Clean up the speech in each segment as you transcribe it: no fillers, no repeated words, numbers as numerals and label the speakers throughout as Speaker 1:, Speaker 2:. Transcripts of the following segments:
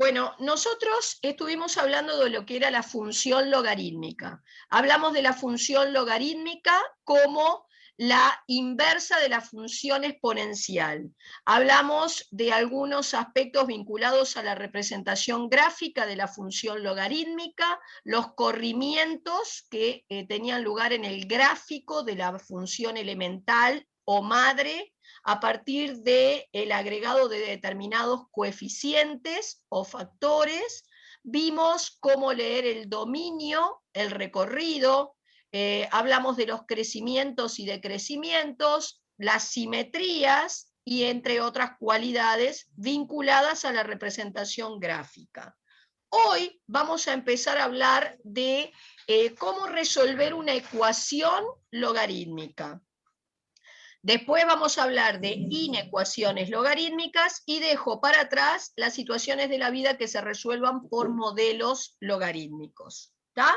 Speaker 1: Bueno, nosotros estuvimos hablando de lo que era la función logarítmica. Hablamos de la función logarítmica como la inversa de la función exponencial. Hablamos de algunos aspectos vinculados a la representación gráfica de la función logarítmica, los corrimientos que tenían lugar en el gráfico de la función elemental o madre, a partir del agregado de determinados coeficientes o factores. Vimos cómo leer el dominio, el recorrido, hablamos de los crecimientos y decrecimientos, las simetrías y entre otras cualidades vinculadas a la representación gráfica. Hoy vamos a empezar a hablar de cómo resolver una ecuación logarítmica. Después vamos a hablar de inecuaciones logarítmicas y dejo para atrás las situaciones de la vida que se resuelvan por modelos logarítmicos. ¿Tá?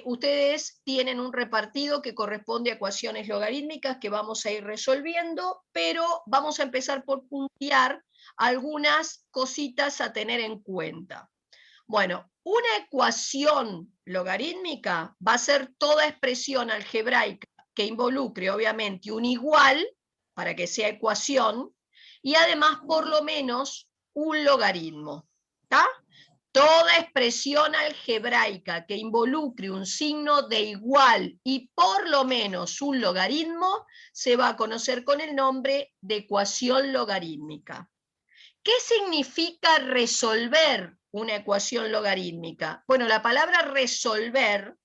Speaker 1: Ustedes tienen un repartido que corresponde a ecuaciones logarítmicas que vamos a ir resolviendo, pero vamos a empezar por puntear algunas cositas a tener en cuenta. Bueno, una ecuación logarítmica va a ser toda expresión algebraica que involucre obviamente un igual, para que sea ecuación, y además por lo menos un logaritmo. ¿Tá? Toda expresión algebraica que involucre un signo de igual y por lo menos un logaritmo se va a conocer con el nombre de ecuación logarítmica. ¿Qué significa resolver una ecuación logarítmica? Bueno, la palabra resolver,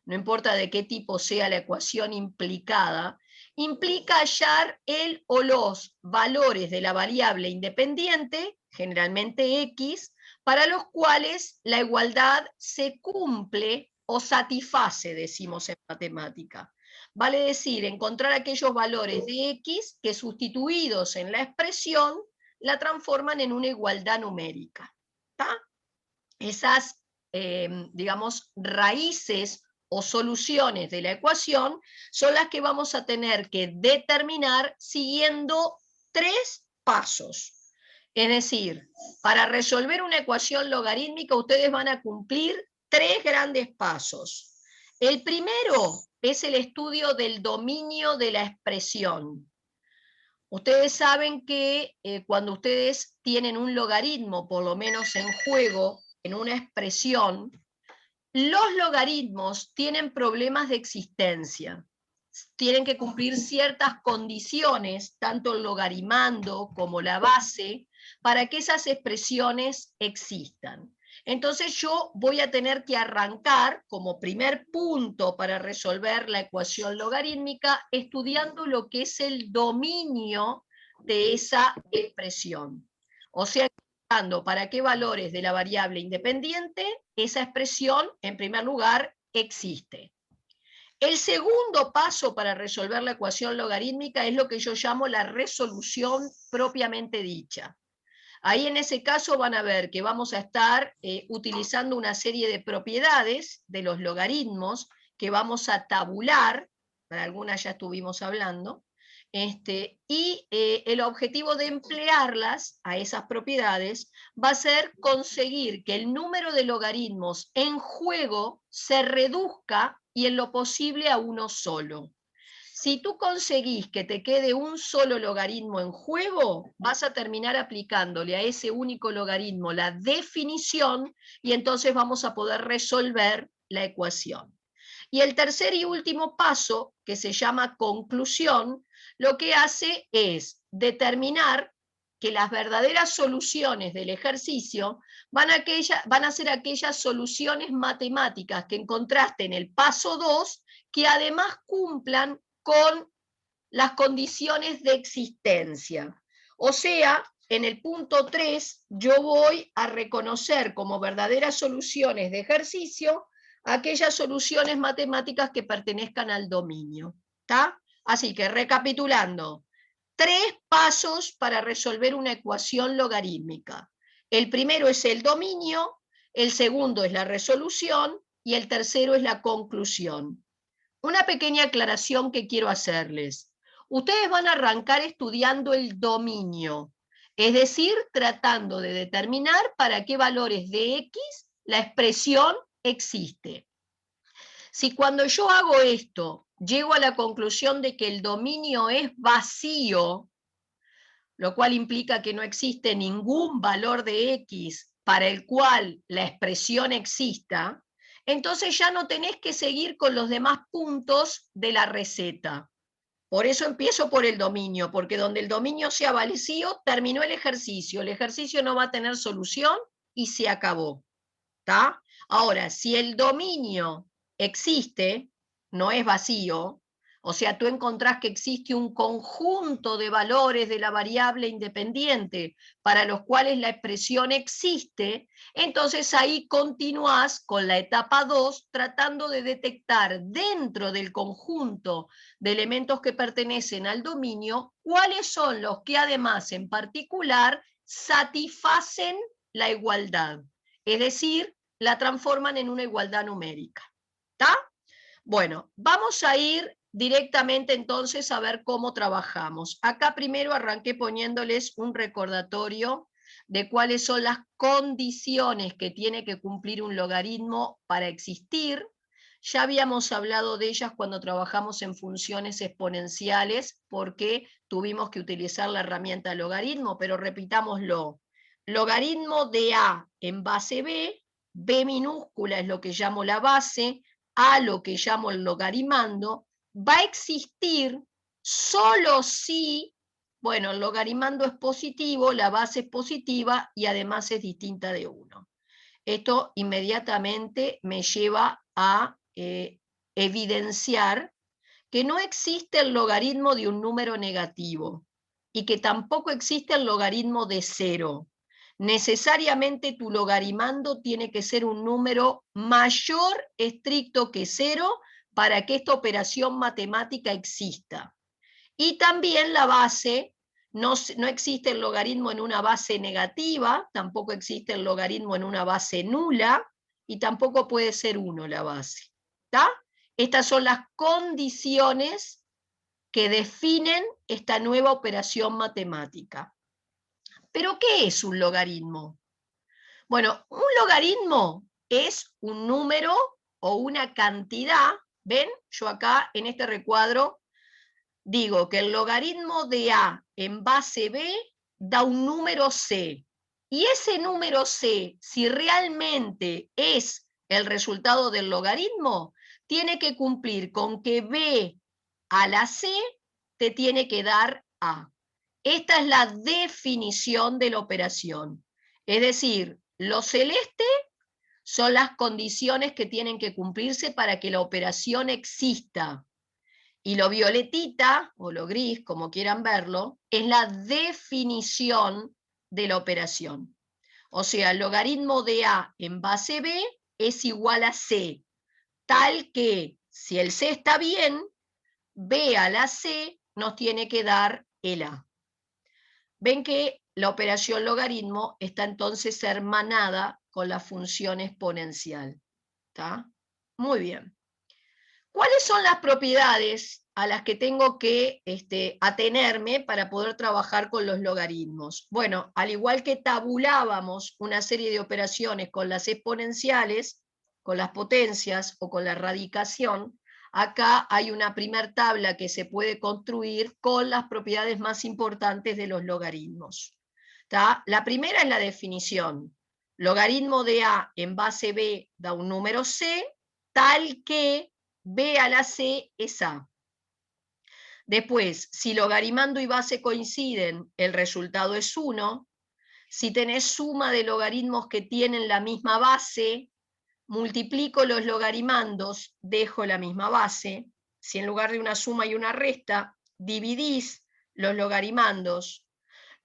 Speaker 1: no importa de qué tipo sea la ecuación implicada, implica hallar el o los valores de la variable independiente, generalmente x, para los cuales la igualdad se cumple o satisface, decimos en matemática. Vale decir, encontrar aquellos valores de x que sustituidos en la expresión la transforman en una igualdad numérica. ¿Tá? Esas, digamos, raíces o soluciones de la ecuación son las que vamos a tener que determinar siguiendo tres pasos. Es decir, para resolver una ecuación logarítmica ustedes van a cumplir tres grandes pasos. El primero es el estudio del dominio de la expresión. Ustedes saben que cuando ustedes tienen un logaritmo, por lo menos en juego, en una expresión, los logaritmos tienen problemas de existencia. Tienen que cumplir ciertas condiciones, tanto el logaritmando como la base, para que esas expresiones existan. Entonces yo voy a tener que arrancar como primer punto para resolver la ecuación logarítmica estudiando lo que es el dominio de esa expresión. O sea, para qué valores de la variable independiente esa expresión, en primer lugar, existe. El segundo paso para resolver la ecuación logarítmica es lo que yo llamo la resolución propiamente dicha. Ahí en ese caso van a ver que vamos a estar utilizando una serie de propiedades de los logaritmos que vamos a tabular, para algunas ya estuvimos hablando, y el objetivo de emplearlas a esas propiedades va a ser conseguir que el número de logaritmos en juego se reduzca y en lo posible a uno solo. Si tú conseguís que te quede un solo logaritmo en juego, vas a terminar aplicándole a ese único logaritmo la definición y entonces vamos a poder resolver la ecuación. Y el tercer y último paso, que se llama conclusión, lo que hace es determinar que las verdaderas soluciones del ejercicio van a ser aquellas soluciones matemáticas que encontraste en el paso 2, que además cumplan con las condiciones de existencia. O sea, en el punto 3 yo voy a reconocer como verdaderas soluciones de ejercicio aquellas soluciones matemáticas que pertenezcan al dominio. ¿Tá? Así que recapitulando, tres pasos para resolver una ecuación logarítmica. El primero es el dominio, el segundo es la resolución y el tercero es la conclusión. Una pequeña aclaración que quiero hacerles. Ustedes van a arrancar estudiando el dominio. Es decir, tratando de determinar para qué valores de X la expresión existe. Si cuando yo hago esto, llego a la conclusión de que el dominio es vacío, lo cual implica que no existe ningún valor de X para el cual la expresión exista, entonces ya no tenés que seguir con los demás puntos de la receta. Por eso empiezo por el dominio, porque donde el dominio sea vacío, terminó el ejercicio no va a tener solución y se acabó. ¿Tá? Ahora, si el dominio existe, no es vacío, o sea, tú encontrás que existe un conjunto de valores de la variable independiente para los cuales la expresión existe, entonces ahí continúas con la etapa 2 tratando de detectar dentro del conjunto de elementos que pertenecen al dominio cuáles son los que además en particular satisfacen la igualdad. Es decir, la transforman en una igualdad numérica. ¿Está? Bueno, vamos a ir directamente entonces a ver cómo trabajamos. Acá primero arranqué poniéndoles un recordatorio de cuáles son las condiciones que tiene que cumplir un logaritmo para existir. Ya habíamos hablado de ellas cuando trabajamos en funciones exponenciales porque tuvimos que utilizar la herramienta logaritmo, pero repitámoslo. Logaritmo de A en base B, B minúscula es lo que llamo la base, A lo que llamo el logarimando, va a existir solo si, bueno, el logarimando es positivo, la base es positiva y además es distinta de 1. Esto inmediatamente me lleva a evidenciar que no existe el logaritmo de un número negativo y que tampoco existe el logaritmo de 0. Necesariamente tu logarimando tiene que ser un número mayor estricto que 0 para que esta operación matemática exista. Y también la base, no existe el logaritmo en una base negativa, tampoco existe el logaritmo en una base nula, y tampoco puede ser 1 la base. ¿Está? Estas son las condiciones que definen esta nueva operación matemática. ¿Pero qué es un logaritmo? Bueno, un logaritmo es un número o una cantidad. ¿Ven? Yo acá en este recuadro digo que el logaritmo de A en base B da un número C. Y ese número C, si realmente es el resultado del logaritmo, tiene que cumplir con que B a la C te tiene que dar A. Esta es la definición de la operación. Es decir, lo celeste son las condiciones que tienen que cumplirse para que la operación exista. Y lo violetita, o lo gris, como quieran verlo, es la definición de la operación. O sea, el logaritmo de A en base B es igual a C, tal que si el C está bien, B a la C nos tiene que dar el A. Ven que la operación logaritmo está entonces hermanada con la función exponencial. ¿Está? Muy bien. ¿Cuáles son las propiedades a las que tengo que atenerme para poder trabajar con los logaritmos? Bueno, al igual que tabulábamos una serie de operaciones con las exponenciales, con las potencias o con la radicación, acá hay una primer tabla que se puede construir con las propiedades más importantes de los logaritmos. ¿Tá? La primera es la definición. Logaritmo de A en base B da un número C, tal que B a la C es A. Después, si logarimando y base coinciden, el resultado es 1. Si tenés suma de logaritmos que tienen la misma base, multiplico los logarimandos, dejo la misma base. Si en lugar de una suma y una resta, dividís los logarimandos.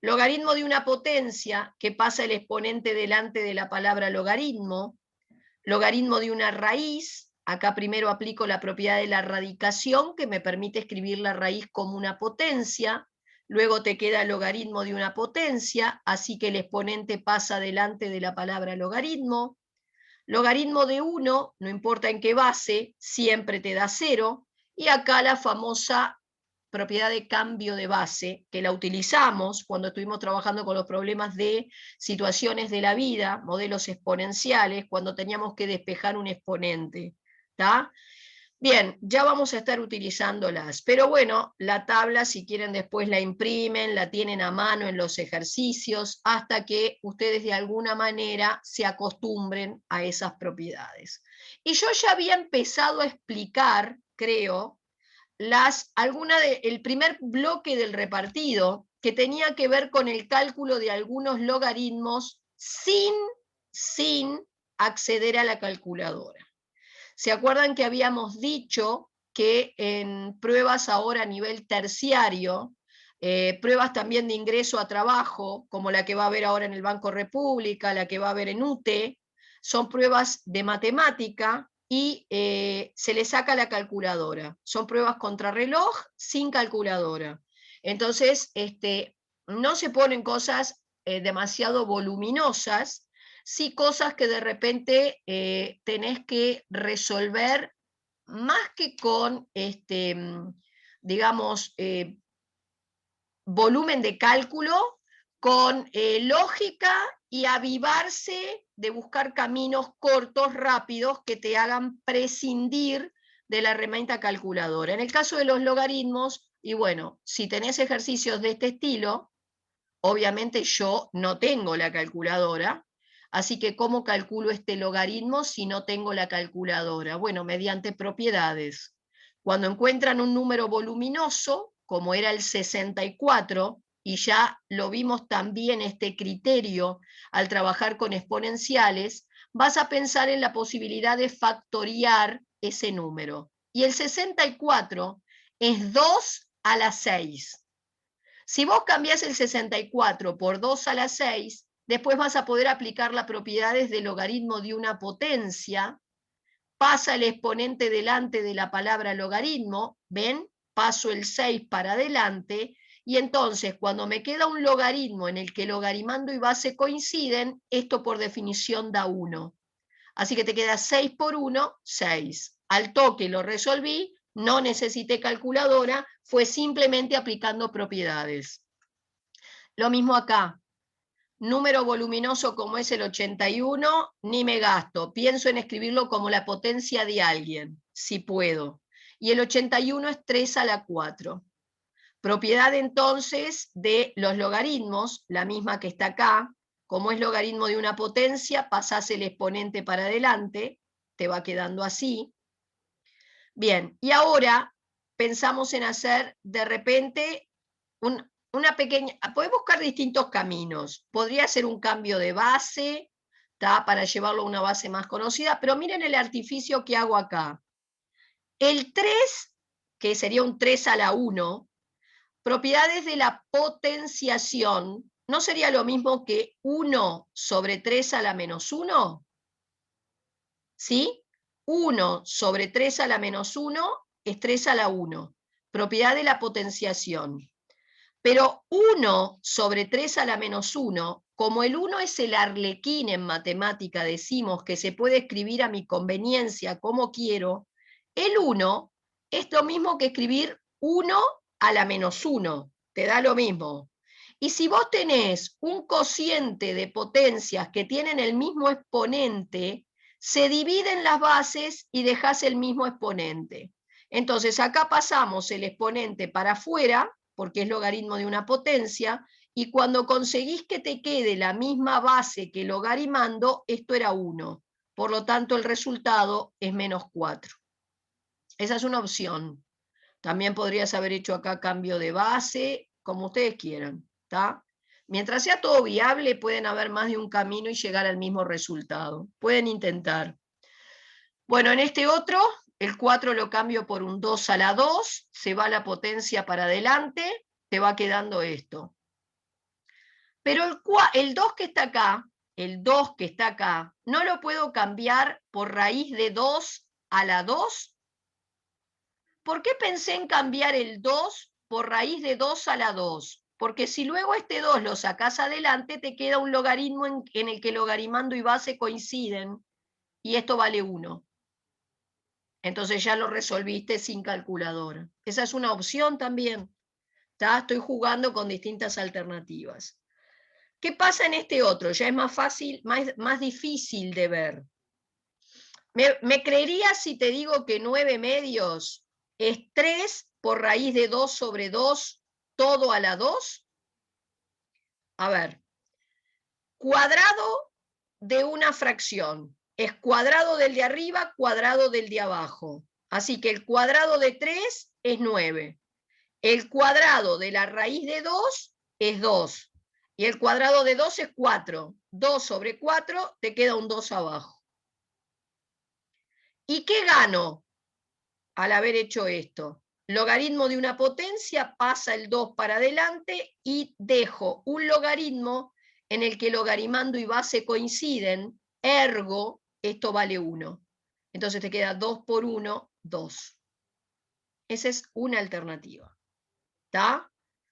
Speaker 1: Logaritmo de una potencia, que pasa el exponente delante de la palabra logaritmo. Logaritmo de una raíz. Acá primero aplico la propiedad de la radicación, que me permite escribir la raíz como una potencia. Luego te queda el logaritmo de una potencia, así que el exponente pasa delante de la palabra logaritmo. Logaritmo de 1, no importa en qué base, siempre te da 0. Y acá la famosa propiedad de cambio de base, que la utilizamos cuando estuvimos trabajando con los problemas de situaciones de la vida, modelos exponenciales, cuando teníamos que despejar un exponente. ¿Está? Bien, ya vamos a estar utilizándolas, pero bueno, la tabla, si quieren después la imprimen, la tienen a mano en los ejercicios, hasta que ustedes de alguna manera se acostumbren a esas propiedades. Y yo ya había empezado a explicar, creo, el primer bloque del repartido, que tenía que ver con el cálculo de algunos logaritmos sin acceder a la calculadora. ¿Se acuerdan que habíamos dicho que en pruebas ahora a nivel terciario, pruebas también de ingreso a trabajo, como la que va a haber ahora en el Banco República, la que va a haber en UTE, son pruebas de matemática y se le saca la calculadora. Son pruebas contrarreloj sin calculadora. Entonces, no se ponen cosas demasiado voluminosas, sí cosas que de repente tenés que resolver más que con, digamos, volumen de cálculo, con lógica y avivarse de buscar caminos cortos, rápidos, que te hagan prescindir de la herramienta calculadora. En el caso de los logaritmos, y bueno, si tenés ejercicios de este estilo, obviamente yo no tengo la calculadora, así que ¿cómo calculo este logaritmo si no tengo la calculadora? Bueno, mediante propiedades. Cuando encuentran un número voluminoso, como era el 64, y ya lo vimos también este criterio al trabajar con exponenciales, vas a pensar en la posibilidad de factoriar ese número. Y el 64 es 2 a la 6. Si vos cambiás el 64 por 2 a la 6, después vas a poder aplicar las propiedades del logaritmo de una potencia, pasa el exponente delante de la palabra logaritmo, ¿ven? Paso el 6 para adelante, y entonces cuando me queda un logaritmo en el que logarimando y base coinciden, esto por definición da 1. Así que te queda 6 por 1, 6. Al toque lo resolví, no necesité calculadora, fue simplemente aplicando propiedades. Lo mismo acá. Número voluminoso como es el 81, ni me gasto. Pienso en escribirlo como la potencia de alguien, si puedo. Y el 81 es 3 a la 4. Propiedad entonces de los logaritmos, la misma que está acá. Como es logaritmo de una potencia, pasás el exponente para adelante, te va quedando así. Bien, y ahora pensamos en hacer de repente una pequeña, podés buscar distintos caminos. Podría ser un cambio de base, ¿tá? Para llevarlo a una base más conocida, pero miren el artificio que hago acá. El 3, que sería un 3 a la 1, propiedades de la potenciación, ¿no sería lo mismo que 1 sobre 3 a la menos 1? ¿Sí? 1 sobre 3 a la menos 1 es 3 a la 1. Propiedad de la potenciación. Pero 1 sobre 3 a la menos 1, como el 1 es el arlequín en matemática, decimos que se puede escribir a mi conveniencia como quiero, el 1 es lo mismo que escribir 1 a la menos 1, te da lo mismo. Y si vos tenés un cociente de potencias que tienen el mismo exponente, se dividen las bases y dejás el mismo exponente. Entonces acá pasamos el exponente para afuera, porque es logaritmo de una potencia, y cuando conseguís que te quede la misma base que logarimando, esto era 1. Por lo tanto, el resultado es menos 4. Esa es una opción. También podrías haber hecho acá cambio de base, como ustedes quieran, ¿tá? Mientras sea todo viable, pueden haber más de un camino y llegar al mismo resultado. Pueden intentar. Bueno, en este otro, el 4 lo cambio por un 2 a la 2, se va la potencia para adelante, te va quedando esto. Pero el 2 que está acá, el 2 que está acá, ¿no lo puedo cambiar por raíz de 2 a la 2? ¿Por qué pensé en cambiar el 2 por raíz de 2 a la 2? Porque si luego este 2 lo sacás adelante, te queda un logaritmo en el que logarimando y base coinciden, y esto vale 1. Entonces ya lo resolviste sin calculadora. Esa es una opción también. ¿Tá? Estoy jugando con distintas alternativas. ¿Qué pasa en este otro? Ya es más fácil, más difícil de ver. ¿Me creerías si te digo que 9 medios es 3 por raíz de 2 sobre 2, todo a la 2? A ver, cuadrado de una fracción es cuadrado del de arriba, cuadrado del de abajo. Así que el cuadrado de 3 es 9. El cuadrado de la raíz de 2 es 2. Y el cuadrado de 2 es 4. 2 sobre 4, te queda un 2 abajo. ¿Y qué gano al haber hecho esto? Logaritmo de una potencia, pasa el 2 para adelante y dejo un logaritmo en el que logarimando y base coinciden, ergo, esto vale 1. Entonces te queda 2 por 1, 2. Esa es una alternativa. ¿Está?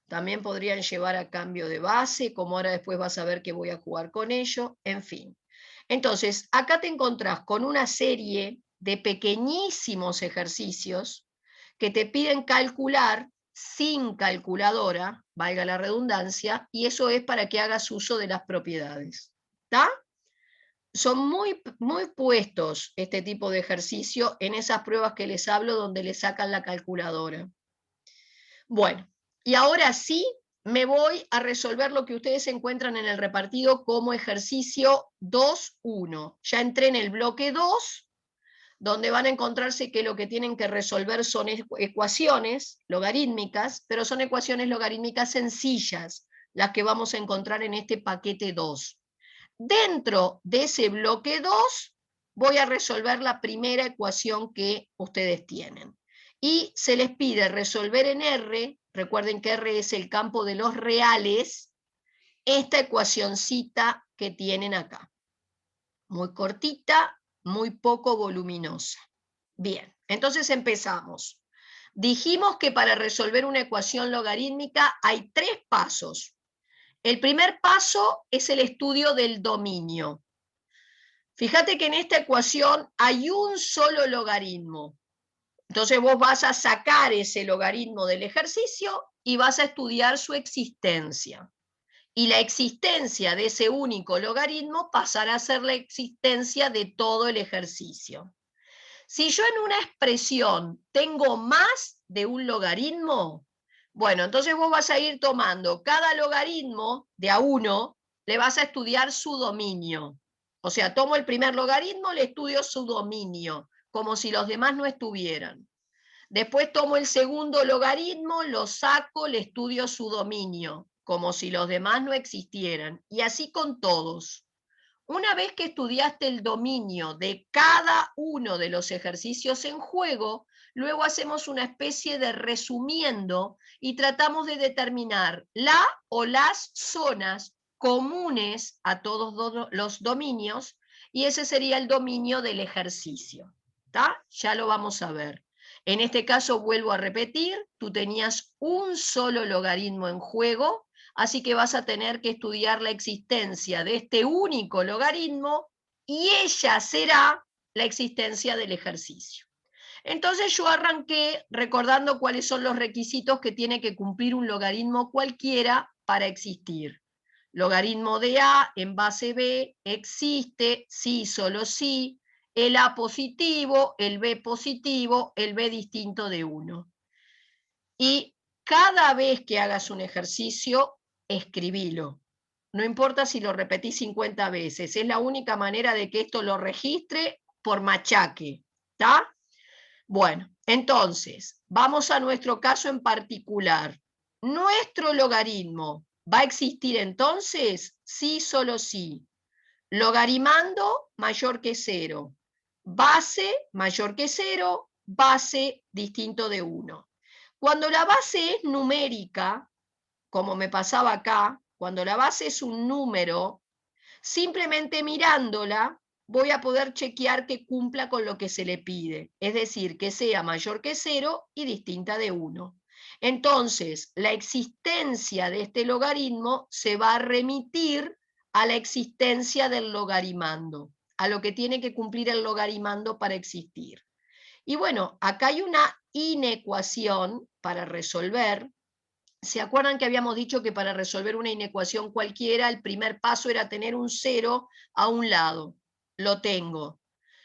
Speaker 1: También podrían llevar a cambio de base, como ahora después vas a ver que voy a jugar con ello, en fin. Entonces, acá te encontrás con una serie de pequeñísimos ejercicios que te piden calcular sin calculadora, valga la redundancia, y eso es para que hagas uso de las propiedades. ¿Está? Son muy puestos este tipo de ejercicio en esas pruebas que les hablo donde le sacan la calculadora. Bueno, y ahora sí me voy a resolver lo que ustedes encuentran en el repartido como ejercicio 2.1. Ya entré en el bloque 2, donde van a encontrarse que lo que tienen que resolver son ecuaciones logarítmicas, pero son ecuaciones logarítmicas sencillas, las que vamos a encontrar en este paquete 2. Dentro de ese bloque 2 voy a resolver la primera ecuación que ustedes tienen. Y se les pide resolver en R, recuerden que R es el campo de los reales, esta ecuacioncita que tienen acá. Muy cortita, muy poco voluminosa. Bien, entonces empezamos. Dijimos que para resolver una ecuación logarítmica hay 3 pasos. El primer paso es el estudio del dominio. Fíjate que en esta ecuación hay un solo logaritmo. Entonces vos vas a sacar ese logaritmo del ejercicio y vas a estudiar su existencia. Y la existencia de ese único logaritmo pasará a ser la existencia de todo el ejercicio. Si yo en una expresión tengo más de un logaritmo, bueno, entonces vos vas a ir tomando cada logaritmo de a uno, le vas a estudiar su dominio. O sea, tomo el primer logaritmo, le estudio su dominio, como si los demás no estuvieran. Después tomo el segundo logaritmo, lo saco, le estudio su dominio, como si los demás no existieran. Y así con todos. Una vez que estudiaste el dominio de cada uno de los ejercicios en juego, luego hacemos una especie de resumiendo y tratamos de determinar la o las zonas comunes a todos los dominios, y ese sería el dominio del ejercicio. ¿Está? Ya lo vamos a ver. En este caso, vuelvo a repetir, tú tenías un solo logaritmo en juego, así que vas a tener que estudiar la existencia de este único logaritmo y ella será la existencia del ejercicio. Entonces yo arranqué recordando cuáles son los requisitos que tiene que cumplir un logaritmo cualquiera para existir. Logaritmo de A en base B existe si, solo si, el A positivo, el B positivo, el B distinto de 1. Y cada vez que hagas un ejercicio, escribilo. No importa si lo repetís 50 veces, es la única manera de que esto lo registre por machaque. ¿Está? Bueno, entonces, vamos a nuestro caso en particular. Nuestro logaritmo va a existir entonces, sí, solo sí. Logarimando mayor que 0. Base mayor que 0, base distinto de 1. Cuando la base es numérica, como me pasaba acá, cuando la base es un número, simplemente mirándola voy a poder chequear que cumpla con lo que se le pide, es decir, que sea mayor que 0 y distinta de 1. Entonces, la existencia de este logaritmo se va a remitir a la existencia del logarimando, a lo que tiene que cumplir el logarimando para existir. Y bueno, acá hay una inecuación para resolver. ¿Se acuerdan que habíamos dicho que para resolver una inecuación cualquiera, el primer paso era tener un 0 a un lado? Lo tengo.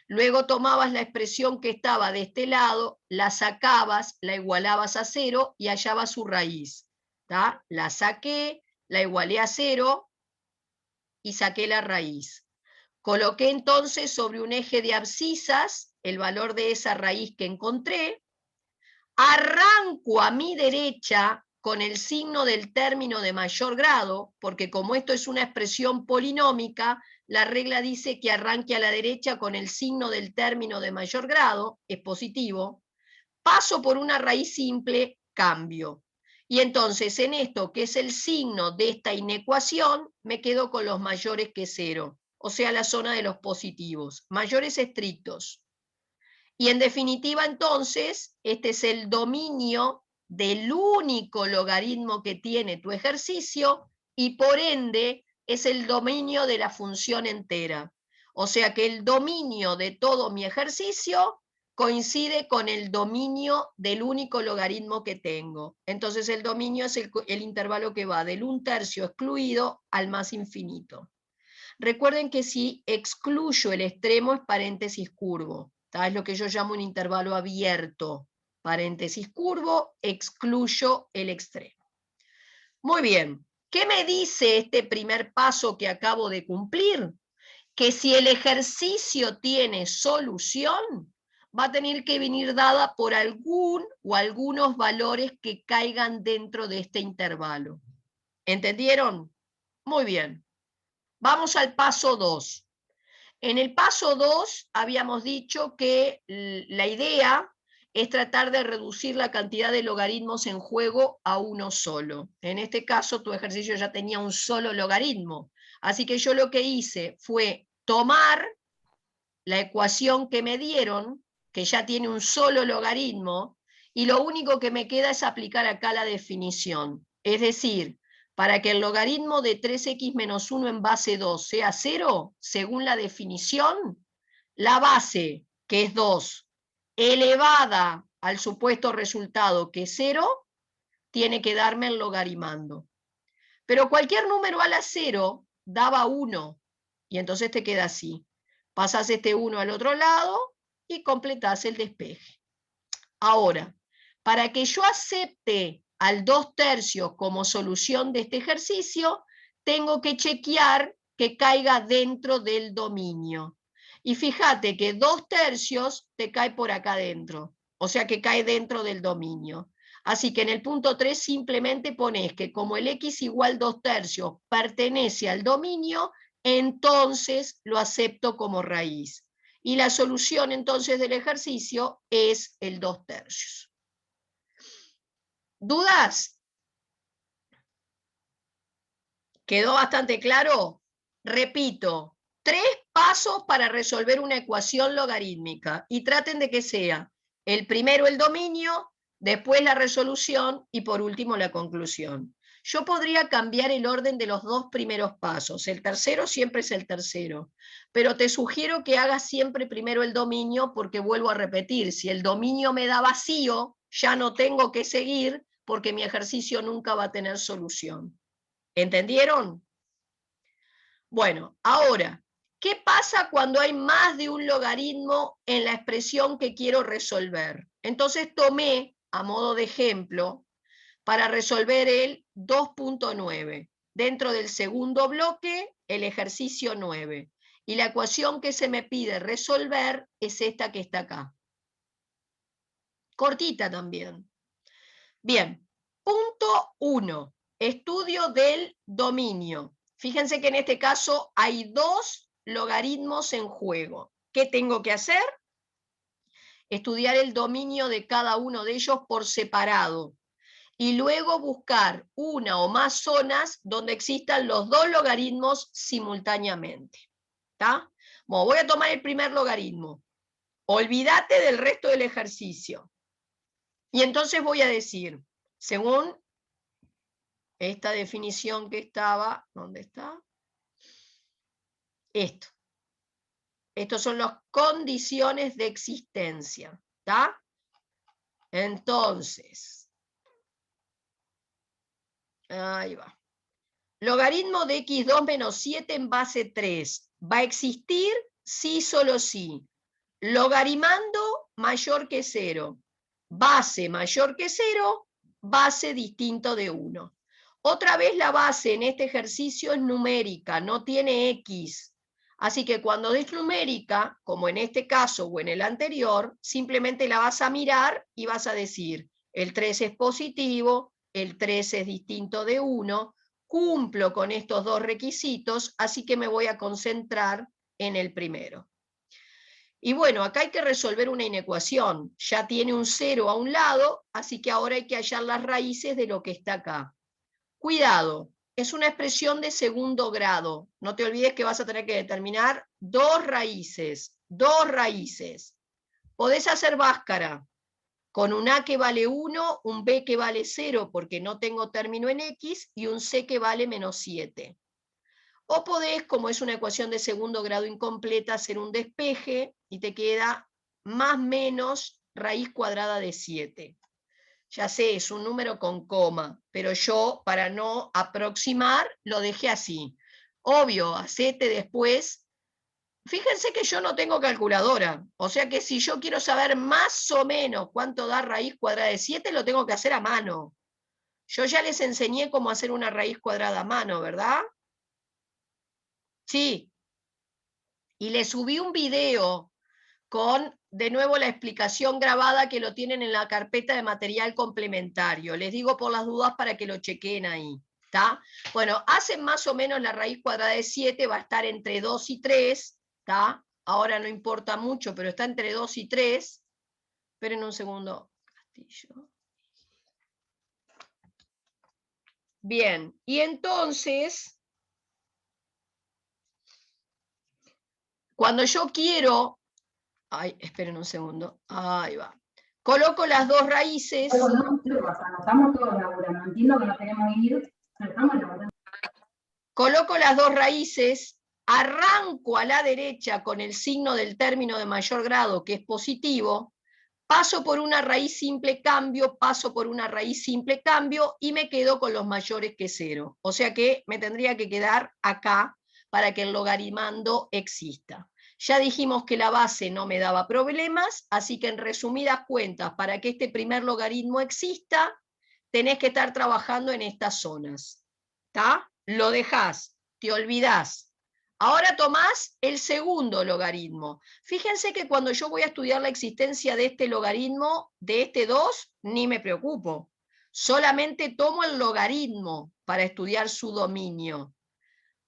Speaker 1: Luego tomabas la expresión que estaba de este lado, la sacabas, la igualabas a 0 y hallabas su raíz. ¿Tá? La saqué, la igualé a 0 y saqué la raíz. Coloqué entonces sobre un eje de abscisas el valor de esa raíz que encontré. Arranco a mi derecha con el signo del término de mayor grado, porque como esto es una expresión polinómica, la regla dice que arranque a la derecha con el signo del término de mayor grado, es positivo. Paso por una raíz simple, cambio. Y entonces en esto, que es el signo de esta inecuación, me quedo con los mayores que 0, o sea, la zona de los positivos, mayores estrictos. Y en definitiva, entonces, este es el dominio del único logaritmo que tiene tu ejercicio y por ende es el dominio de la función entera. O sea que el dominio de todo mi ejercicio coincide con el dominio del único logaritmo que tengo. Entonces el dominio es el intervalo que va del 1/3 excluido al más infinito. Recuerden que si excluyo el extremo es paréntesis curvo. Es lo que yo llamo un intervalo abierto. Paréntesis curvo, excluyo el extremo. Muy bien. ¿Qué me dice este primer paso que acabo de cumplir? Que si el ejercicio tiene solución, va a tener que venir dada por algún o algunos valores que caigan dentro de este intervalo. ¿Entendieron? Muy bien. Vamos al paso 2. En el paso 2 habíamos dicho que la idea es tratar de reducir la cantidad de logaritmos en juego a uno solo. En este caso, tu ejercicio ya tenía un solo logaritmo. Así que yo lo que hice fue tomar la ecuación que me dieron, que ya tiene un solo logaritmo, y lo único que me queda es aplicar acá la definición. Es decir, para que el logaritmo de 3x menos 1 en base 2 sea 0, según la definición, la base, que es 2, elevada al supuesto resultado, que es 0, tiene que darme el logaritmando. Pero cualquier número a la 0 daba 1, y entonces te queda así. Pasás este 1 al otro lado y completás el despeje. Ahora, para que yo acepte al 2/3 como solución de este ejercicio, tengo que chequear que caiga dentro del dominio. Y fíjate que 2/3 te cae por acá dentro, o sea que cae dentro del dominio. Así que en el punto 3 simplemente pones que como el x igual 2/3 pertenece al dominio, entonces lo acepto como raíz. Y la solución entonces del ejercicio es el 2/3. ¿Dudas? ¿Quedó bastante claro? Repito, 3 pasos para resolver una ecuación logarítmica y traten de que sea el primero el dominio, después la resolución y por último la conclusión. Yo podría cambiar el orden de los 2 primeros pasos. El tercero siempre es el tercero, pero te sugiero que hagas siempre primero el dominio porque vuelvo a repetir, si el dominio me da vacío, ya no tengo que seguir porque mi ejercicio nunca va a tener solución. ¿Entendieron? Bueno, ahora, ¿qué pasa cuando hay más de un logaritmo en la expresión que quiero resolver? Entonces tomé, a modo de ejemplo, para resolver el 2.9. Dentro del segundo bloque, el ejercicio 9. Y la ecuación que se me pide resolver es esta que está acá. Cortita también. Bien, punto 1. Estudio del dominio. Fíjense que en este caso hay 2 logaritmos en juego. ¿Qué tengo que hacer? Estudiar el dominio de cada uno de ellos por separado y luego buscar una o más zonas donde existan los 2 logaritmos simultáneamente. ¿Está? Bueno, voy a tomar el primer logaritmo. Olvídate del resto del ejercicio. Y entonces voy a decir, según esta definición que estaba, ¿dónde está? Esto. Estos son las condiciones de existencia. ¿Está? Entonces, ahí va. Logaritmo de x2 menos 7 en base 3. ¿Va a existir? Sí, solo sí. Logarimando mayor que 0. Base mayor que 0, base distinto de 1. Otra vez la base en este ejercicio es numérica, no tiene x. Así que cuando es numérica, como en este caso o en el anterior, simplemente la vas a mirar y vas a decir, el 3 es positivo, el 3 es distinto de 1, cumplo con estos dos requisitos, así que me voy a concentrar en el primero. Y bueno, acá hay que resolver una inecuación. Ya tiene un 0 a un lado, así que ahora hay que hallar las raíces de lo que está acá. Cuidado, es una expresión de segundo grado. No te olvides que vas a tener que determinar dos raíces. Dos raíces. Podés hacer báscara con un a que vale 1, un b que vale 0 porque no tengo término en x y un c que vale menos 7. O podés, como es una ecuación de segundo grado incompleta, hacer un despeje y te queda más menos raíz cuadrada de 7. Ya sé, es un número con coma, pero yo, para no aproximar, lo dejé así. Obvio, hacete después. Fíjense que yo no tengo calculadora, o sea que si yo quiero saber más o menos cuánto da raíz cuadrada de 7, lo tengo que hacer a mano. Yo ya les enseñé cómo hacer una raíz cuadrada a mano, ¿verdad? Sí. Y les subí un video con, de nuevo, la explicación grabada que lo tienen en la carpeta de material complementario. Les digo por las dudas para que lo chequeen ahí. ¿Está? Bueno, hacen más o menos la raíz cuadrada de 7, va a estar entre 2 y 3. ¿Está? Ahora no importa mucho, pero está entre 2 y 3. Esperen un segundo. Castillo. Bien, y entonces, cuando yo quiero... Ay, esperen un segundo. Ahí va. Coloco las dos raíces.
Speaker 2: Estamos todos laburando. Entiendo que nos queremos ir, pero estamos laburando.
Speaker 1: Coloco las dos raíces, arranco a la derecha con el signo del término de mayor grado, que es positivo, paso por una raíz simple cambio, paso por una raíz simple cambio y me quedo con los mayores que 0. O sea que me tendría que quedar acá para que el logaritmando exista. Ya dijimos que la base no me daba problemas, así que en resumidas cuentas, para que este primer logaritmo exista, tenés que estar trabajando en estas zonas. ¿Está? Lo dejás, te olvidás. Ahora tomás el segundo logaritmo. Fíjense que cuando yo voy a estudiar la existencia de este logaritmo, de este 2, ni me preocupo. Solamente tomo el logaritmo para estudiar su dominio.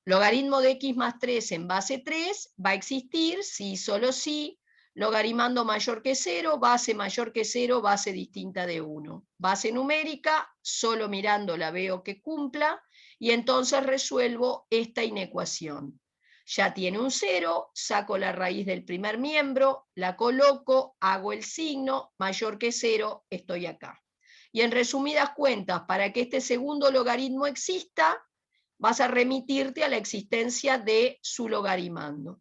Speaker 1: Logaritmo de x más 3 en base 3 va a existir, sí, solo sí. Logaritmando mayor que 0, base mayor que 0, base distinta de 1. Base numérica, solo mirándola veo que cumpla, y entonces resuelvo esta inecuación. Ya tiene un 0, saco la raíz del primer miembro, la coloco, hago el signo, mayor que 0, estoy acá. Y en resumidas cuentas, para que este segundo logaritmo exista, vas a remitirte a la existencia de su logaritmando.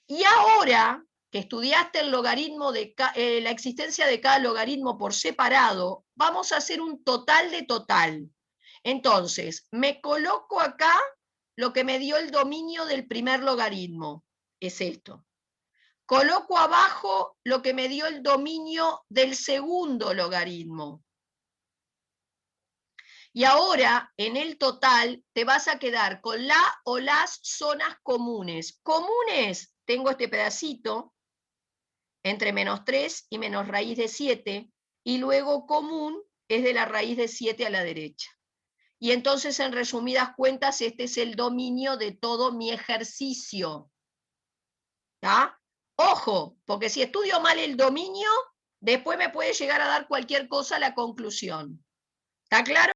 Speaker 1: Y ahora que estudiaste el logaritmo de la existencia de cada logaritmo por separado, vamos a hacer un total de total. Entonces, me coloco acá lo que me dio el dominio del primer logaritmo, es esto. Coloco abajo lo que me dio el dominio del segundo logaritmo. Y ahora, en el total, te vas a quedar con la o las zonas comunes. Comunes, tengo este pedacito, entre menos 3 y menos raíz de 7, y luego común es de la raíz de 7 a la derecha. Y entonces, en resumidas cuentas, este es el dominio de todo mi ejercicio. ¿Tá? Ojo, porque si estudio mal el dominio, después me puede llegar a dar cualquier cosa la conclusión. ¿Está claro?